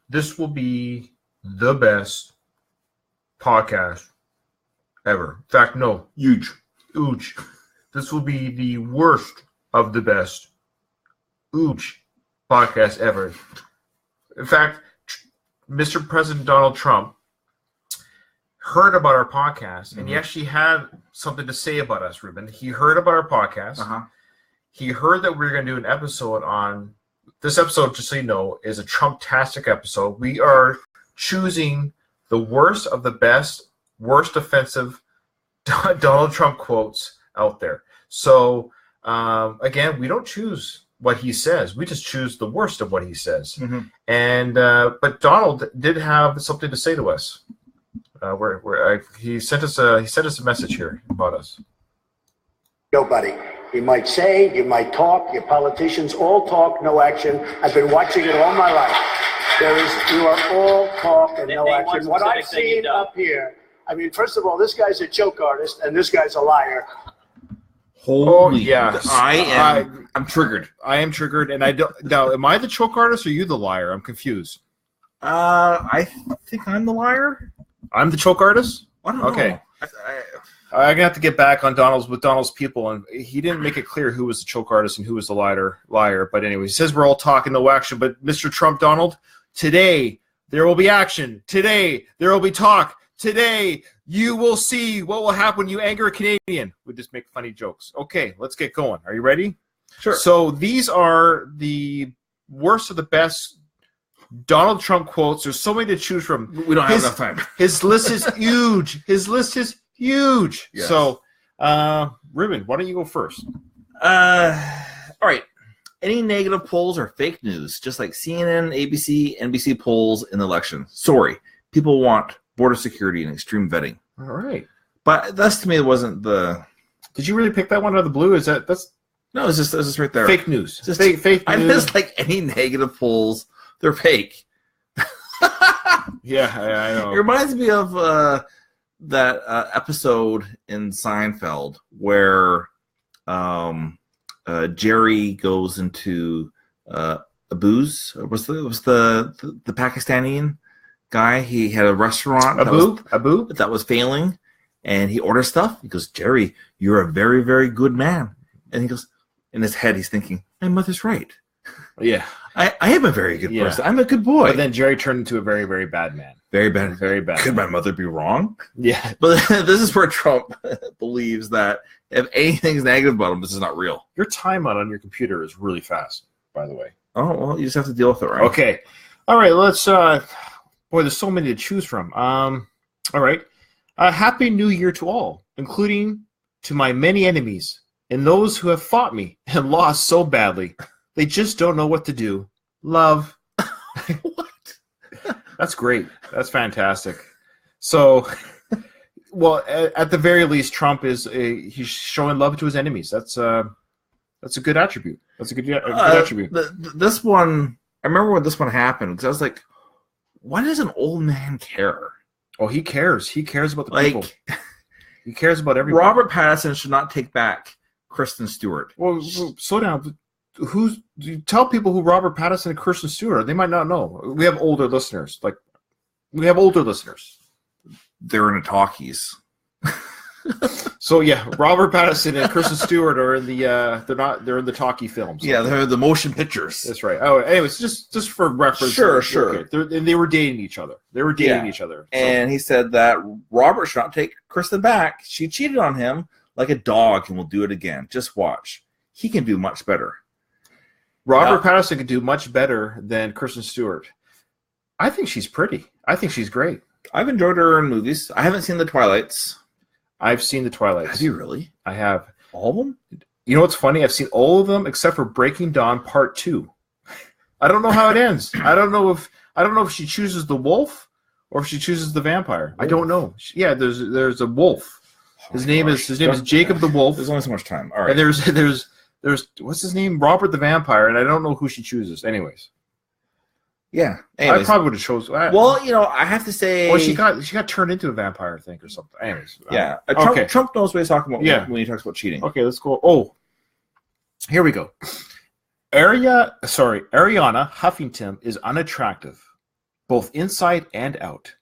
This will be the best podcast ever. In fact, no. Huge. This will be the worst of the best podcast ever. In fact, Mr. President Donald Trump heard about our podcast, and he actually had something to say about us, Ruben. He heard about our podcast. He heard that we were going to do an episode on this episode, just so you know, is a Trump-tastic episode. We are choosing the worst of the best, worst offensive Donald Trump quotes out there. So, again, we don't choose what he says. We just choose the worst of what he says. And but Donald did have something to say to us. He sent us a message here about us. Nobody. You might say, you might talk, your politicians all talk, no action. I've been watching it all my life. You are all talk and no action. What I've seen up here, I mean, first of all, this guy's a joke artist and this guy's a liar. Holy, yeah. I'm triggered. I am triggered, and I don't. Now, am I the choke artist or you the liar? I'm confused. I think I'm the liar. I'm the choke artist? I don't know. Okay. I'm gonna have to get back on Donald's people, and he didn't make it clear who was the choke artist and who was the liar. But anyway, he says we're all talking, no action. But Mr. Trump, Donald, today there will be action. Today there will be talk. Today you will see what will happen when you anger a Canadian. We just make funny jokes. Okay, let's get going. Are you ready? Sure. So these are the worst of the best Donald Trump quotes. There's so many to choose from. We don't have enough time. His list is huge. Huge. Yes. So, Ruben, why don't you go first? All right. Any negative polls are fake news, just like CNN, ABC, NBC polls in the election. Sorry. People want border security and extreme vetting. All right. But that's, to me, it wasn't the... Did you really pick that one out of the blue? No, it's just right there. Fake news. Just fake news. I just like any negative polls. They're fake. Yeah, I know. It reminds me of that episode in Seinfeld where Jerry goes into a booze. It was the Pakistani guy. He had a restaurant. Abu? That was failing, and he orders stuff. He goes, "Jerry, you're a very, very good man." And he goes, in his head, he's thinking, "My mother's right. Yeah, I am a very good person. I'm a good boy." But then Jerry turned into a very, very bad man. Very bad. Very bad. Could my mother be wrong? Yeah. But this is where Trump believes that if anything's negative about him, this is not real. Your timeout on your computer is really fast, by the way. Oh, well, you just have to deal with it, right? Okay. All right, let's... boy, there's so many to choose from. All right. Happy New Year to all, including to my many enemies and those who have fought me and lost so badly. They just don't know what to do. Love. What? That's great. That's fantastic. So, well, at the very least, Trump he's showing love to his enemies. That's a good attribute. That's a good attribute. This one, I remember when this one happened because I was like, why does an old man care? Oh, he cares. He cares about the people. He cares about everybody. Robert Pattinson should not take back Kristen Stewart. Well, slow down. You tell people who Robert Pattinson and Kristen Stewart are. They might not know. We have older listeners. They're in the talkies. So yeah, Robert Pattinson and Kristen Stewart are in the they're in the talkie films. Yeah, they're the motion pictures. That's right. Oh, anyways, just for reference. Sure. Okay. And they were dating each other. So. And he said that Robert should not take Kristen back. She cheated on him like a dog and will do it again. Just watch. He can do much better. Robert Pattinson can do much better than Kristen Stewart. I think she's pretty. I think she's great. I've enjoyed her in movies. I haven't seen the Twilights. I've seen the Twilights. Have you really? I have. All of them? You know what's funny? I've seen all of them except for Breaking Dawn Part 2. I don't know how it ends. I don't know if she chooses the wolf or if she chooses the vampire. Wolf. I don't know. Yeah, there's a wolf. His name is Jacob the Wolf. There's only so much time. All right. And there's what's his name? Robert the Vampire, and I don't know who she chooses. Anyways. Yeah. Anyways. I probably would have chosen. Well, I have to say. Well, she got turned into a vampire, I think, or something. Anyways. Yeah. Trump knows what he's talking about when he talks about cheating. Okay, let's go. Oh, here we go. Ariana Huffington is unattractive, both inside and out.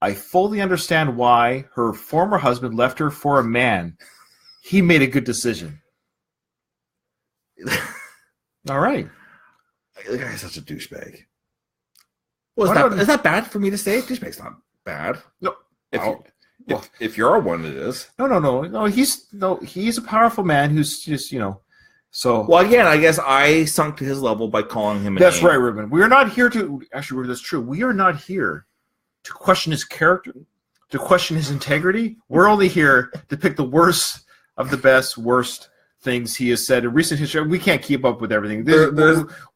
I fully understand why her former husband left her for a man. He made a good decision. All right. The guy's such a douchebag. Well, is that bad for me to say? Douchebag's not bad. No. If you're one, it is. No. He's a powerful man who's just, So, well, again, I guess I sunk to his level by calling him. That's right, Ruben. We are not here to actually. That's true. We are not here to question his character, to question his integrity. We're only here to pick the worst of the best, worst things he has said in recent history. We can't keep up with everything.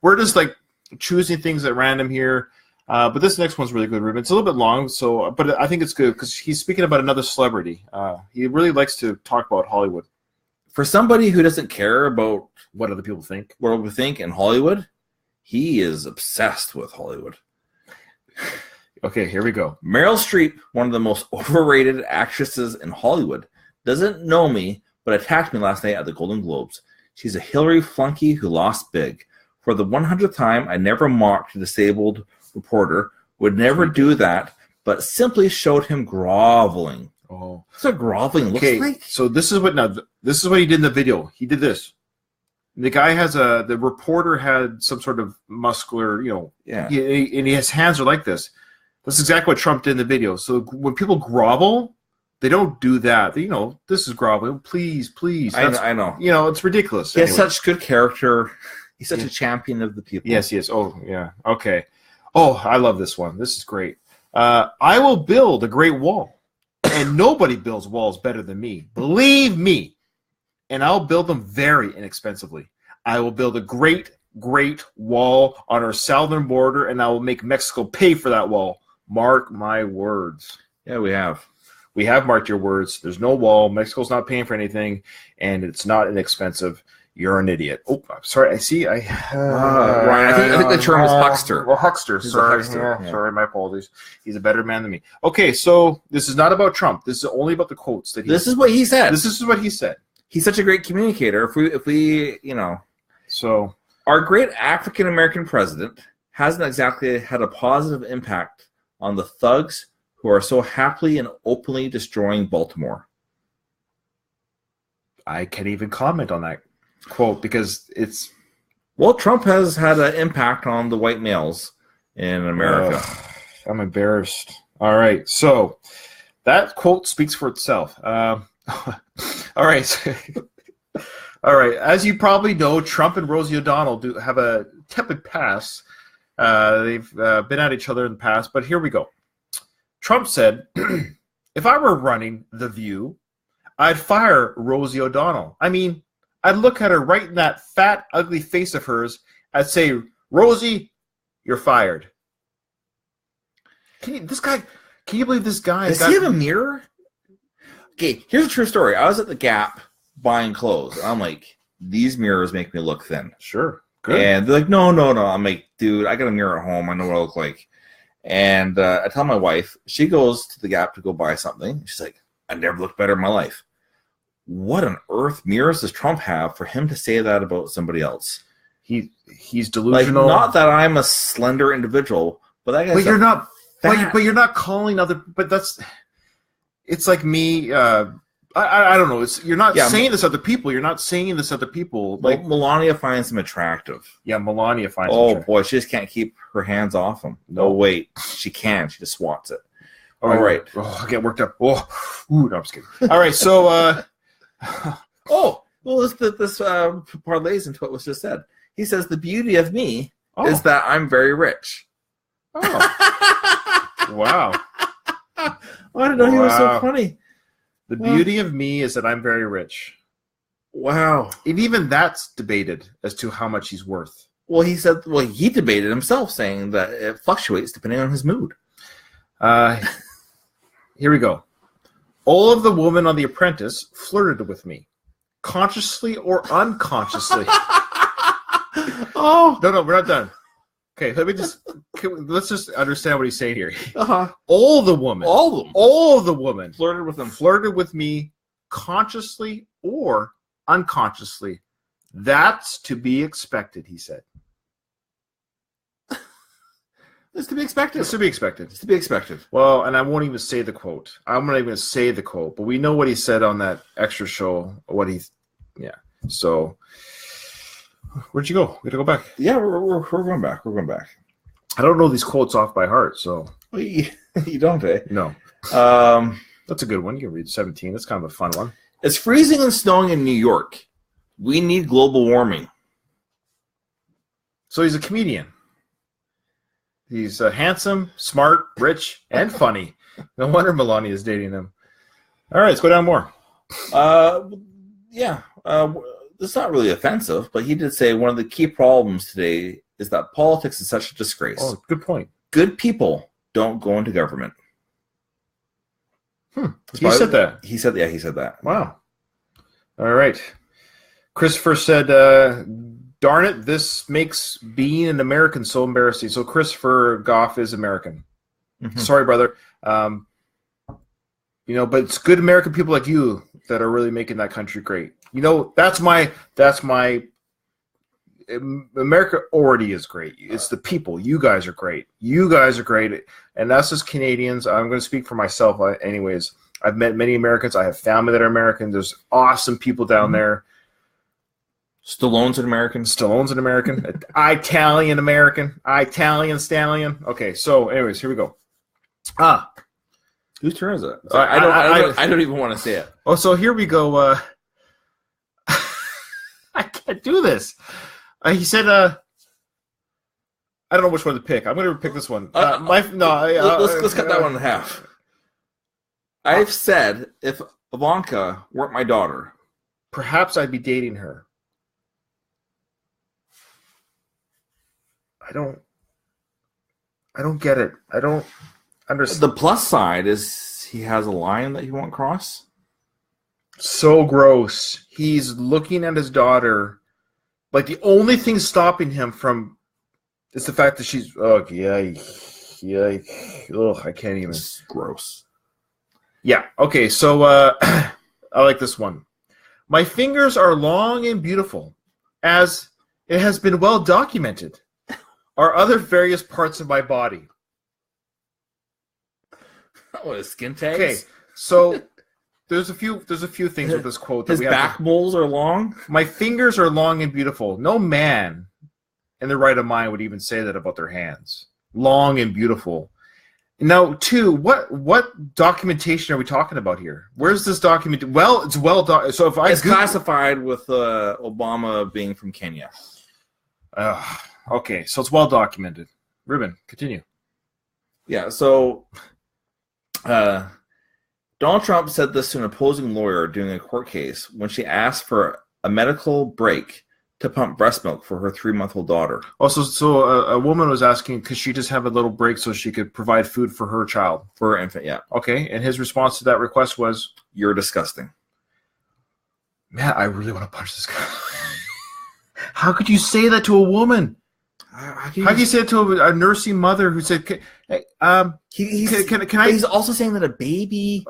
We're just like choosing things at random here. But this next one's really good, Ruben. It's a little bit long, but I think it's good because he's speaking about another celebrity. He really likes to talk about Hollywood. For somebody who doesn't care about what other people think, in Hollywood, he is obsessed with Hollywood. Okay, here we go. Meryl Streep, one of the most overrated actresses in Hollywood, doesn't know me, but attacked me last night at the Golden Globes. She's a Hillary flunky who lost big. For the 100th time, I never mocked a disabled reporter, would never do that, but simply showed him groveling. Oh, that's what groveling looks like. So this is what he did in the video. He did this. The guy the reporter had some sort of muscular, and his hands are like this. That's exactly what Trump did in the video. So when people grovel, they don't do that. This is groveling. Please. I know. It's ridiculous. He has such good character. He's such a champion of the people. Yes. Oh, yeah. Okay. Oh, I love this one. This is great. I will build a great wall, and nobody builds walls better than me. Believe me. And I'll build them very inexpensively. I will build a great wall on our southern border, and I will make Mexico pay for that wall. Mark my words. Yeah, we have. We have marked your words. There's no wall. Mexico's not paying for anything, and it's not inexpensive. You're an idiot. Oh, I'm sorry. I see. Ryan, I think the term is huckster. Well, huckster. Sorry. Sorry, my apologies. He's a better man than me. Okay, so this is not about Trump. This is only about the quotes that he. This is what he said. This is what he said. He's such a great communicator. If we. So our great African American president hasn't exactly had a positive impact on the thugs who are so happily and openly destroying Baltimore. I can't even comment on that quote because it's. Well, Trump has had an impact on the white males in America. I'm embarrassed. All right, so that quote speaks for itself. All right. All right. As you probably know, Trump and Rosie O'Donnell do have a tepid past. They've been at each other in the past, but here we go. Trump said, if I were running The View, I'd fire Rosie O'Donnell. I mean, I'd look at her right in that fat, ugly face of hers. I'd say, Rosie, you're fired. Can you believe this guy? Does he have a mirror? Okay, here's a true story. I was at the Gap buying clothes. I'm like, these mirrors make me look thin. Sure. Good. And they're like, no. I'm like, dude, I got a mirror at home. I know what I look like. And I tell my wife, she goes to the Gap to go buy something. She's like, I never looked better in my life. What on earth mirrors does Trump have for him to say that about somebody else? He's delusional. Like, not that I'm a slender individual, but that guy's But you're not. But you're not calling other. But that's. It's like me. I don't know. You're not saying this other people. You're not saying this other people. Like Melania finds him attractive. Yeah, Melania finds him attractive. Boy, she just can't keep her hands off him. No, wait. She can. She just swats it. All right. Oh, I get worked up. Oh, no, I'm just kidding. All right, so. Well, this parlays into what was just said. He says the beauty of me is that I'm very rich. Oh. Wow. I didn't know he was so funny. The beauty of me is that I'm very rich. Wow. And even that's debated as to how much he's worth. Well, he said, he debated himself, saying that it fluctuates depending on his mood. Here we go. All of the women on The Apprentice flirted with me, consciously or unconsciously. No, we're not done. Okay, let's just understand what he's saying here. All of the women flirted with me, consciously or unconsciously. That's to be expected, he said. It's to be expected. It's to be expected. It's to be expected. Well, and I won't even say the quote. I'm not even going to say the quote, but we know what he said on that extra show. So, where'd you go? We got to go back. Yeah, we're going back. We're going back. I don't know these quotes off by heart, so. Well, you don't, eh? No. That's a good one. You can read 17. That's kind of a fun one. It's freezing and snowing in New York. We need global warming. So he's a comedian. He's handsome, smart, rich, and funny. No wonder Melania is dating him. All right, let's go down more. It's not really offensive, but he did say one of the key problems today is that politics is such a disgrace. Oh, good point. Good people don't go into government. He said that. He said that. Wow. All right. Christopher said, darn it, this makes being an American so embarrassing. So Christopher Goff is American. Mm-hmm. Sorry, brother. But it's good American people like you that are really making that country great. That's my America already is great. It's the people. You guys are great. And us as Canadians, I'm going to speak for myself anyways. I've met many Americans. I have family that are American. There's awesome people down there. Stallone's an American. Italian American. Italian stallion. Okay, so anyways, here we go. Whose turn is it? I don't even want to say it. Oh, so here we go. I can't do this. He said, I don't know which one to pick. I'm going to pick this one. Let's cut that one in half. I've said if Ivanka weren't my daughter, perhaps I'd be dating her. I don't get it. I don't understand. The plus side is he has a line that he won't cross. So gross. He's looking at his daughter. Like the only thing stopping him from is the fact that she's I can't even. It's gross. Yeah. Okay. So I like this one. My fingers are long and beautiful, as it has been well documented. Are other various parts of my body. Oh, skin tags. Okay. So there's a few things with this quote. His back moles are long. My fingers are long and beautiful. No man in their right of mind would even say that about their hands. Long and beautiful. Now, what documentation are we talking about here? Where's this document? Well, it's so if it's classified with Obama being from Kenya. Okay, so it's well documented. Ruben, continue. Yeah, so Donald Trump said this to an opposing lawyer during a court case when she asked for a medical break to pump breast milk for her 3-month-old daughter. Also, so a woman was asking, could she just have a little break so she could provide food for her child? For her infant, yeah. Okay, and his response to that request was? You're disgusting. Man, I really want to punch this guy. How could you say that to a woman? How can you say it to a nursing mother who said, can I? He's also saying that a baby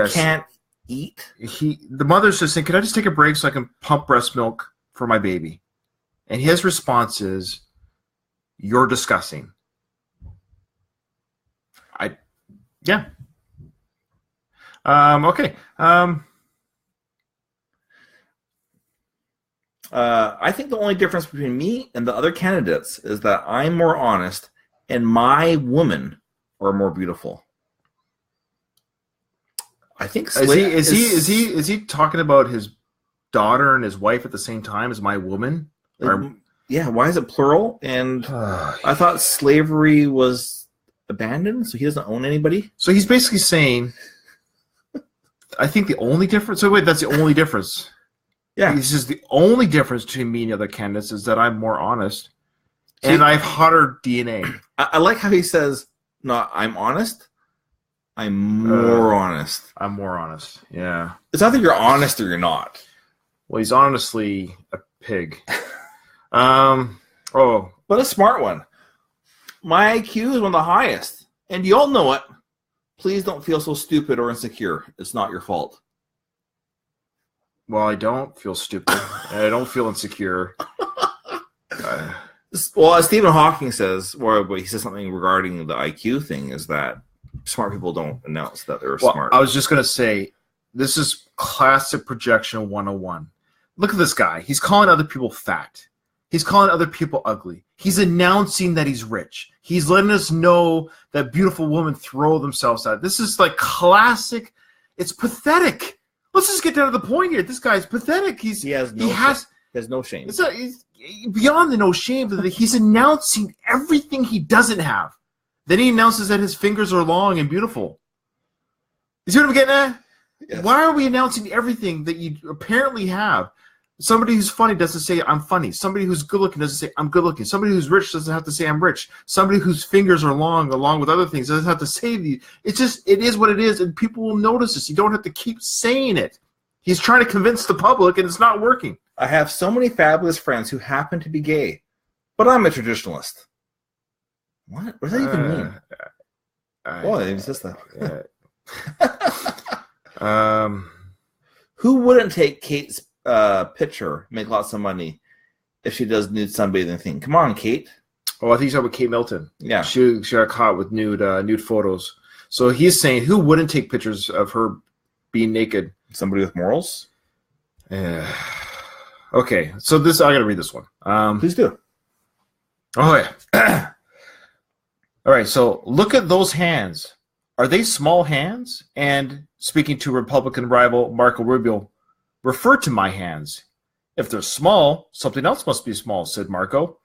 can't eat. The mother's just saying, can I just take a break so I can pump breast milk for my baby? And his response is, you're disgusting. Okay. I think the only difference between me and the other candidates is that I'm more honest and my women are more beautiful. I think is he talking about his daughter and his wife at the same time as my woman? Yeah, why is it plural? And I thought slavery was abandoned, so he doesn't own anybody. So he's basically saying, I think the only difference. So wait, that's the only difference. Yeah, he says the only difference between me and the other candidates is that I'm more honest, and I have hotter DNA. I like how he says, "No, I'm honest. I'm more honest. I'm more honest." Yeah, it's either you're honest or you're not. Well, he's honestly a pig. But a smart one. My IQ is one of the highest, and you all know it. Please don't feel so stupid or insecure. It's not your fault. Well, I don't feel stupid. And I don't feel insecure. Well, as Stephen Hawking says, or he says something regarding the IQ thing, is that smart people don't announce that they're smart. I was just going to say, this is classic projection 101. Look at this guy. He's calling other people fat. He's calling other people ugly. He's announcing that he's rich. He's letting us know that beautiful women throw themselves out. This is like classic. It's pathetic. Let's just get down to the point here. This guy's pathetic. He has no shame. He's beyond the no shame. He's announcing everything he doesn't have. Then he announces that his fingers are long and beautiful. You see what I'm getting at? Yes. Why are we announcing everything that you apparently have? Somebody who's funny doesn't say I'm funny. Somebody who's good looking doesn't say I'm good looking. Somebody who's rich doesn't have to say I'm rich. Somebody whose fingers are long, along with other things, doesn't have to say these. It is what it is, and people will notice this. You don't have to keep saying it. He's trying to convince the public, and it's not working. I have so many fabulous friends who happen to be gay, but I'm a traditionalist. What does that even mean? Well, it says that. Who wouldn't take Kate's picture, make lots of money if she does nude sunbathing thing? Come on, Kate. Oh, I think you're talking about Kate Milton. Yeah, she got caught with nude photos. So he's saying, who wouldn't take pictures of her being naked? Somebody with morals. Okay, so this I got to read this one. Please do. Oh yeah. All right, so look at those hands. Are they small hands? And speaking to Republican rival Marco Rubio, refer to my hands. If they're small, something else must be small, said Marco.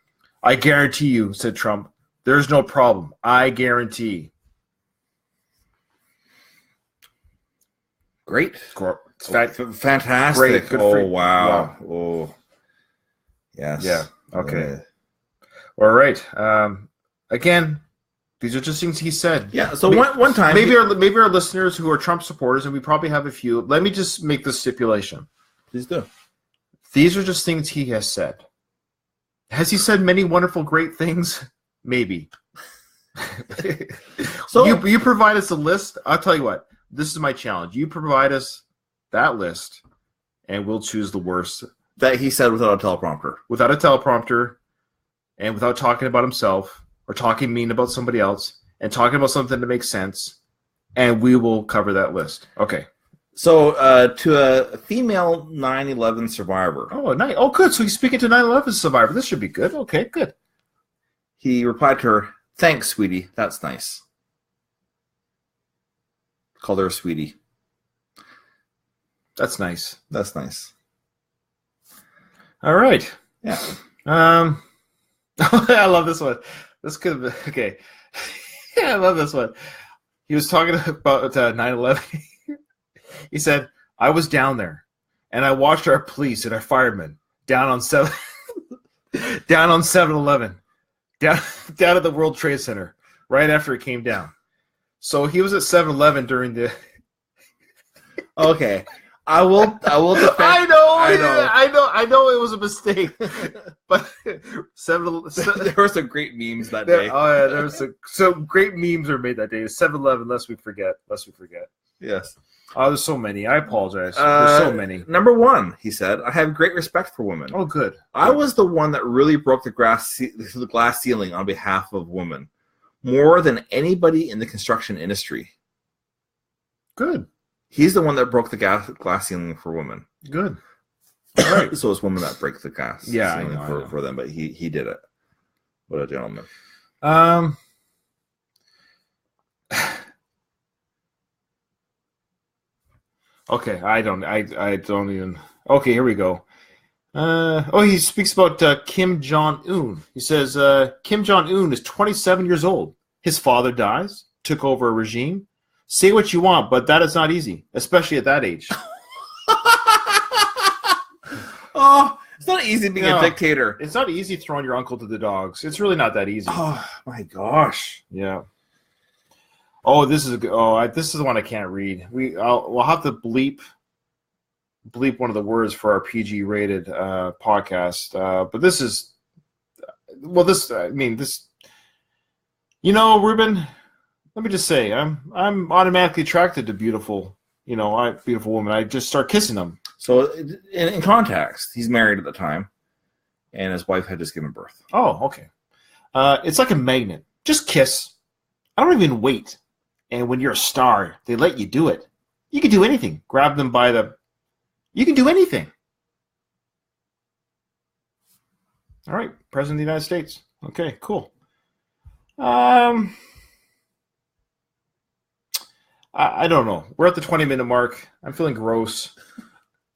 I guarantee you, said Trump, there's no problem. I guarantee. Great. Fantastic. Great. Good oh, wow. Oh, yes. Yeah. Okay. All right. Again, these are just things he said. Yeah. So one time, maybe our listeners who are Trump supporters, and we probably have a few. Let me just make this stipulation. Please do. These are just things he has said. Has he said many wonderful, great things? Maybe. So you provide us a list. I'll tell you what. This is my challenge. You provide us that list, and we'll choose the worst. That he said without a teleprompter. Without a teleprompter, and without talking about himself, or talking mean about somebody else, and talking about something that makes sense, and we will cover that list. Okay. So, to a female 9/11 survivor. Oh, nice. Oh, good. So he's speaking to 9/11 survivor. This should be good. Okay, good. He replied to her, "Thanks, sweetie. That's nice." Called her a sweetie. That's nice. That's nice. All right. Yeah. I love this one. This could have been, okay. Yeah, I love this one. He was talking about 9/11. He said, I was down there, and I watched our police and our firemen down on 7-11, down at the World Trade Center, right after it came down. So he was at 7-Eleven during the... Okay. I will defend... I know it was a mistake. But 7-Eleven... There were some great memes that day. Oh, yeah, there was some great memes were made that day. 7-Eleven, lest we forget. Yes. Oh, there's so many. I apologize. There's so many. Number one, he said, I have great respect for women. Oh, good. I was the one that really broke the glass ceiling on behalf of women, more than anybody in the construction industry. Good. He's the one that broke the glass ceiling for women. Good. All right. So it's women that break the glass ceiling I know. For them, but he did it. What a gentleman. Okay, I don't even. Okay, here we go. He speaks about Kim Jong-un. He says Kim Jong-un is 27 years old. His father dies, took over a regime. Say what you want, but that is not easy, especially at that age. Oh, it's not easy being a dictator. It's not easy throwing your uncle to the dogs. It's really not that easy. Oh my gosh. Yeah. Oh, this is the one I can't read. We'll have to bleep one of the words for our PG rated podcast. But this is, Ruben, let me just say, I'm automatically attracted to beautiful beautiful woman, I just start kissing them. So in context, he's married at the time, and his wife had just given birth. Oh, okay. It's like a magnet. Just kiss. I don't even wait. And when you're a star, they let you do it. You can do anything. Grab them by the... You can do anything. All right, President of the United States. Okay, cool. I don't know. We're at the 20-minute mark. I'm feeling gross.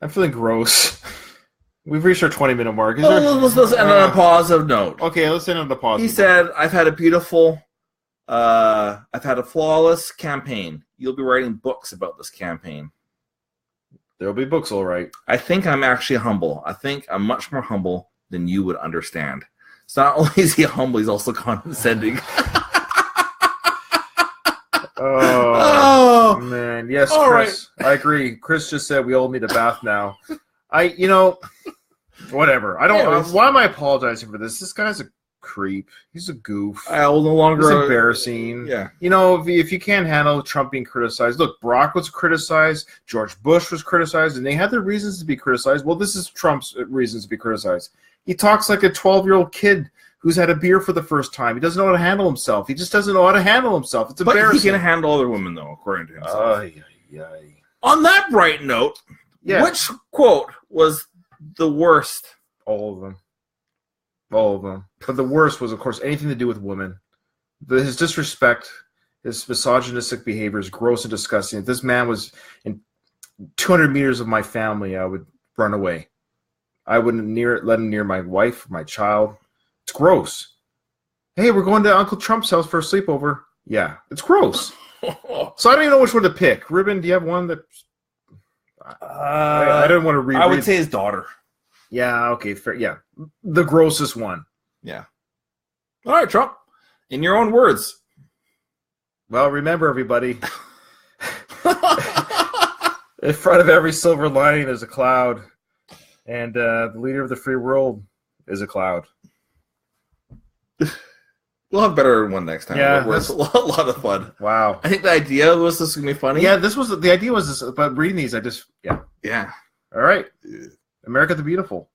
We've reached our 20-minute mark. Let's end on a positive note. Okay, let's end on a positive. He said, I've had a flawless campaign. You'll be writing books about this campaign. There'll be books, all right. I think I'm actually humble. I think I'm much more humble than you would understand. So not only is he humble, he's also condescending. Oh, man. Yes, all Chris. Right. I agree. Chris just said we all need a bath now. Whatever. I don't. Why am I apologizing for this? This guy's a creep. He's a goof. I will no longer. It's embarrassing. Yeah. If you can't handle Trump being criticized, look, Barack was criticized, George Bush was criticized, and they had their reasons to be criticized. Well, this is Trump's reasons to be criticized. He talks like a 12-year-old kid who's had a beer for the first time. He doesn't know how to handle himself. He just doesn't know how to handle himself. It's embarrassing. But he can handle other women, though, according to himself. Ay. On that bright note, which quote was the worst? All of them. But the worst was, of course, anything to do with women. His disrespect, his misogynistic behavior is gross and disgusting. If this man was in 200 meters of my family, I would run away. I wouldn't let him near my wife, my child. It's gross. Hey, we're going to Uncle Trump's house for a sleepover. Yeah, it's gross. So I don't even know which one to pick. Ruben, do you have one that... I don't want to read. I would say his daughter. Yeah, okay, fair. Yeah, the grossest one. Yeah. All right, Trump. In your own words. Well, remember, everybody. In front of every silver lining is a cloud. And the leader of the free world is a cloud. We'll have a better one next time. Yeah, it's a lot of fun. Wow. I think the idea was this was going to be funny. Yeah, the idea was this, but reading these, yeah. Yeah. All right. America the Beautiful.